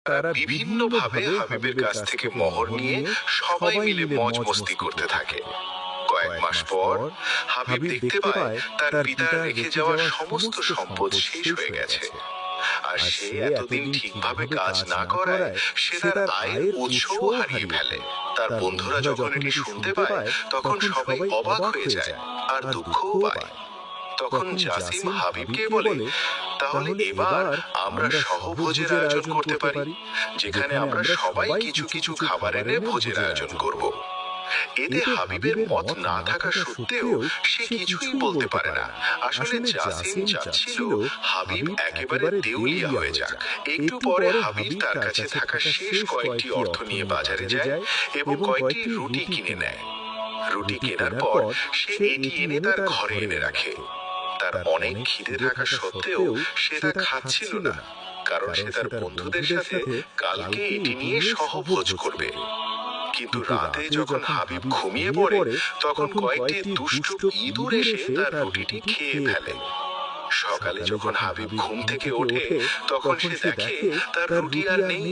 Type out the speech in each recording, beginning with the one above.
তারা বিভিন্নভাবে হাবিবের কাছ থেকে মোহর নিয়ে সবাই মিলে মজ মস্তি করতে থাকে। কয়েক মাস পর হাবিব দেখতে পায় তার পিতার রেখে যাওয়া সমস্ত সম্পদ শেষ হয়ে গেছে, আর সে এতদিন ঠিকভাবে কাজ না করায় সে তার আয়ের উৎসও হারিয়ে ফেলে। তার বন্ধুরা যখন এটি শুনতে পায় তখন সবাই অবাক হয়ে যায় আর দুঃখও পায়। তখন জাসিম হাবিবকে বলে, তাহলে এবার আমরা সহভোজের আয়োজন করতে পারি, যেখানে আমরা সবাই কিছু কিছু খাবার এনে ভোজের আয়োজন করব। এতে হাবিবের মত না থাকা সত্ত্বেও সে কিছুই বলতে পারে না। আসলে জাসিম চাচ্ছিল হাবিব একেবারে দেউলিয়া হয়ে যাক। একটু পরে হাবিব তার কাছে থাকা শেষ কয়েকটি অর্থ নিয়ে বাজারে যায় এবং কয়েকটি রুটি কিনে নেয়। রুটি কেনার পর সে এটি এনে তার ঘরে এনে রাখে। তার অনেক খিদে থাকা সত্ত্বেও সে তা খাচ্ছিল না, কারণ সে তার বন্ধুদের সাথে কালকে এটি নিয়ে সহভোজ করবে। কিন্তু রাতে যখন হাবিব ঘুমিয়ে পড়ে তখন কয়েকটি দুষ্ট ইঁদুর এসে তার রুটিটি খেয়ে ফেলে। সকালে যখন হাবিব ঘুম থেকে ওঠে তখন সে দেখে তার রুটি আর নেই।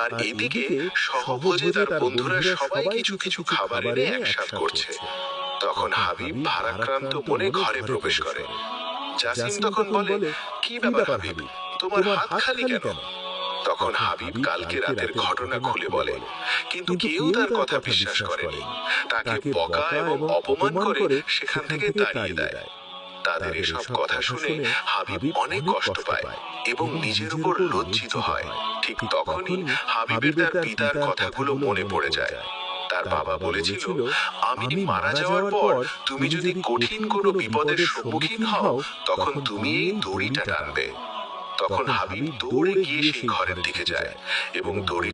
আর এদিকে সহভোজে তার বন্ধুরা সবাই কিছু কিছু খাবার এনে একসাথ করছে। তখন হাবিব ভারাক্রান্ত মনে ঘরে প্রবেশ করে। জাসিম তখন বলে, কি ব্যাপার হাবিব, তোমার হাত খালি কেন? তখন হাবিব কালকে রাতের ঘটনা খুলে বলে, কিন্তু কেউ তার কথা বিশ্বাস করেনি। তাকে বকা এবং অপমান করে সেখান থেকে তাড়িয়ে দেয়। তাদের এসব কথা শুনে হাবিব অনেক কষ্ট পায় এবং নিজের উপর লজ্জিত হয়। ঠিক তখনই হাবিবের তার পিতার কথাগুলো মনে পড়ে যায়। তার বাবা বলেছিল, আমি মারা যাওয়ার পর তুমি যদি কঠিন কোনো বিপদের সম্মুখীন হও তখন তুমি এই দড়িটা টানবে। তখন হাবিব দৌড়ে গিয়ে সেই ঘরের দিকে যায় এবং দড়ি